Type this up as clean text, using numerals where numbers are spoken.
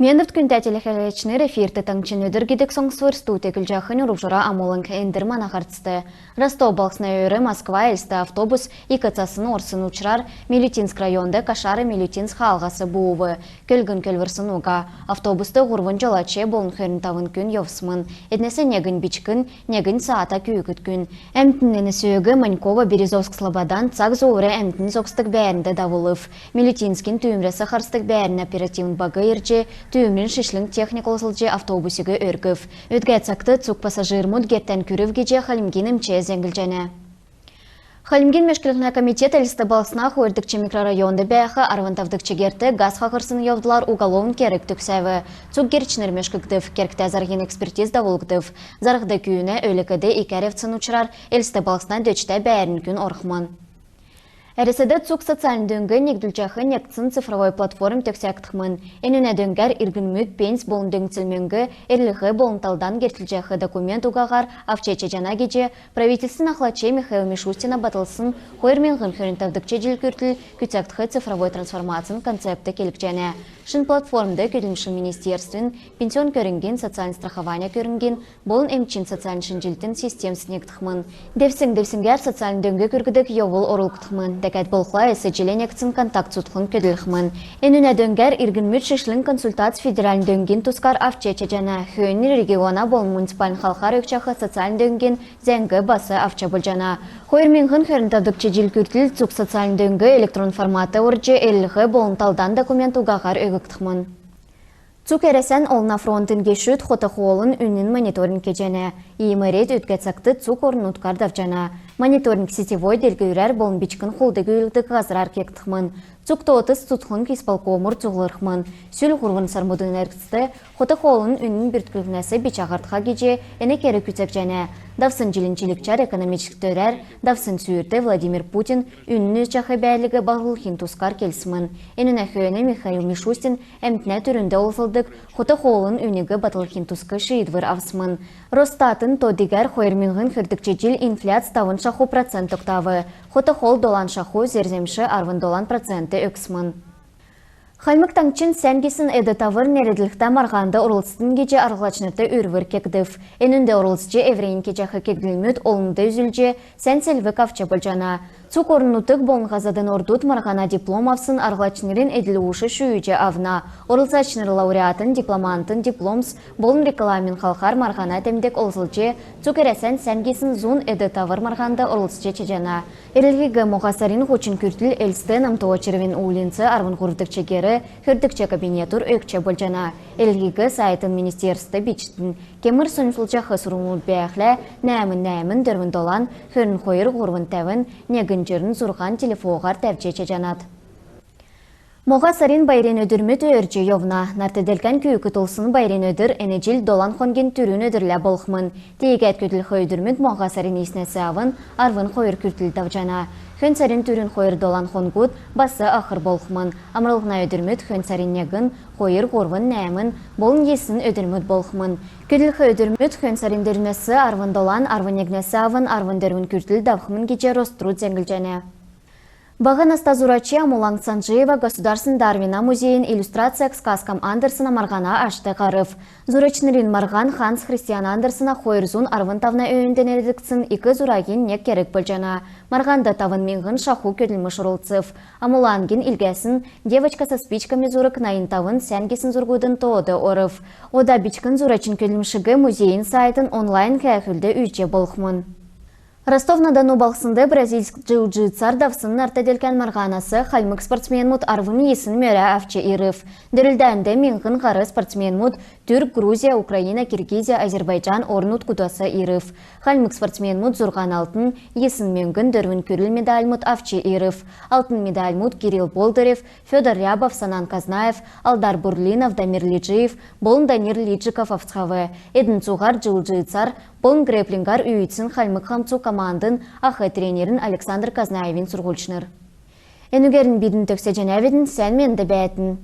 Мендірт күн тәтелі эфирті таңчын өдір гедек соңсуыр студекіл жақын ұружыра амолын кәйіндірман ағартысты. Ростов балқсына өрі Москва әлісті автобус икацасын орсын ұчырар Милютинск районды Кашары Милютинск халғасы буывы. Көлгін көлвірсын уға. Автобусты ғұрвын жалаче болын хөрін тавын күн евсымын. Әднесі негін бичкін, негін саата күйікіт күн. Әмтінені сөйгі Манькова Березовск Слободан цақ зоуры әмтін зоқстық бәрінді давылыв. Милютинскін түйімресі қарстық бәрін оперативін багы ерже түйімрін шишлің техникал сылжы автобусыға өргів. Өтгі цақты цук пассажир мұд геттен күрів геже Халимгин МЧ зәңгіл және. Халимгин мәшкілікна комитет әлісті балсына қойырдікчі микрорайонды бәяқы арвантавдықчы керті газ қақырсын евдылар уголовын керік түксәві. Цук керчінер мәшкіліктів, керкті азарген экспертиз давылғдыв. Зарғды күйіне өлікіді икәревцін ұчырар әлісті балсына дөчті бәрін күн орқман. Әреседі цук социалын дөңгі негділчақы некцін цифровой платформ төксәктіқмін. Әніне дөңгәр иргін пенс болын дөңцілменгі әрліғі болын талдан кертілчақы документ уғағар авчече жана кеже правительсын ақлаче Михаил Мишустина батылсын қойырмен ғынхөрінтавдықче жел күртіл күтсәктіқы цифровой трансформациян концепті келік және. Шын платформды көділмшін министерствен пенсион көрінген социалын страхования көрінген болын әмчин социалын шынжилтін системсін ектіқмін. Девсінгер социалын дөңгі көргідік евыл орылықтықмын. Дәкәт болқла әсі желен ектін контакт сұтқын көділіқмін. Әніне дөңгер иргін мүт шешлін консультат федералын дөңген тұскар авчече жана. Хүйінер региона болын муниципалын халқар өкчақы социалын дөңген зәңгі басы авча бұл жана. Қойырмен ғын көрінтавдықчы жел күртіл цук социалын дөңгі электрон форматы оржы әліғі болын талдан документ уғағар өгіктіқмін. Цук әресен олына фронтын кешуд хотақы олын үнін мониторинг кежене. Иемерет өткәтсақты цук орын ұткардав жана. Мониторинг сетевой делгеурәр болын бичкін қолды көйлікті ғазырар кектіқмін. Цукты отыз тұтқын кеспалқомыр цуғылырқмын. Сүл ғұрғын сармудын әркісті хотақы олын үнін бірткілінәсі бичағартқа кеже әне кері күтсек жане. Давсын жилінчілікчар экономичік төрәр, давсын сүйірті Владимир Путин үнін өз жақы бәлігі бағылхин тұскар келсімін. Әнін әхөйіні Михаил Мишустин әмтіне түрінде олсылдық хотақы олын үнігі батылхин тұскы шиидвір авсымын. Ростатын тодигер қойырминғын хүрдікче жил инфляция тавын шаху процент октавы. Хота хол долан шаху зерземші арвын долан проценті өксмін. Хальмык таңчын сәнгесін әді тавыр нереділікті марғанды ұрылыстың кеже арғылачнырды үрвір кекдів. Әнінде ұрылысчы әврейін кежақы кегділмет олынды үзілже сән сәлві кавча болжана. Цук орынутық болын ғазадын ордут марғана диплом авсын арғылачнырын әділі ұшы шүйіже авна. Ұрылсачныр лауреатын, дипломантын, дипломс болын рекламин қалқар марғана тәмдек олзылже цук әрәсән сәнгесін зун әді тавыр марғанды ұрылысчы чежана. Әрілгігі мұғасарын ғучын күртіл әлсті намтуа червен улинцы арвын ғұрдық чегері хүрдікче кабинетур өкче болжана. Әлгігі сайтын министерсті бичтін. Кемір сұнсылчақы сұрумуд бәяқлә, нәмін дөрвін долан, хүрін қойыр ғұрвын тәвін, негін жерін зұрған телефоғар тәвчече жанат. Моға сарин байрен өдірмет өрче евна. Нартеделкен күйікі толсын байрен өдір әнежіл долан қонген түрін өдірлі болқмын. Тегет көтіл қойдырмет моға сарин еснесі авын, арвын қойыр күртіл тавжана. Хөн сарин түрін қойыр долан қонгуд, басы ақыр болқмын. Амрылғына өдірмет хөн сарин негін, қойыр ғорвын нәмін, болын есін өдірмет болқмын. Көтіл өдірмет хөн сарин дөрмесі арвын долан, арвын егнесі авын, арвын дөрвін күртіл давқмын кече ростру зәңгіл және. Бағын Астазурачи Амуланг Санжиева Государственный Дарвина музейін иллюстрация к сказкам Андерсона марғана ашты ғарыв. Зурачнырин марған Ханс Христиан Андерсона қойырзун арвын тавна өйінден әрдіксін икі зурагин нек керек болжана. Марғанда тавын менғын шаху көділміш ұрылцыв. Амулангин илгәсін девочка со спичками зурык найын тавын сәнгесін зургудын тоды орыв. Ода бичкін зурачын көділмішігі музейін сайтын онлайн кәйхілді үйче болқмын. Ростов-на-Дону балқсынды бразильск джиу-джитсар давсын артаделкен марғанасы Хальмык спортсмен мұд арвын есін мөрі авчы ирыв. Дөрілдәнді менғын қары спортсмен мұд Түрк, Грузия, Украина, Киргизия, Азербайджан орнут кудасы ирыв. Хальмык спортсмен мұд зұрған алтын, есін менгін дөрвін көріл медаль мұд авчы ирыв. Алтын медаль мұд Кирилл Болдырев, Федор Рябов, Санан Казнаев, Алдар Бурлинов, Дамир Лиджиев, болын Данир Лиджиков авцхавы. Эдін цуғар джиу-джитсар болын грэплингар үйітсін Хальмык хамцу командын ақы тренерін Александр Казнаевин сұрғылшыныр. Әнігерін бейдің төксе жәнәветін сән менді бәйтін.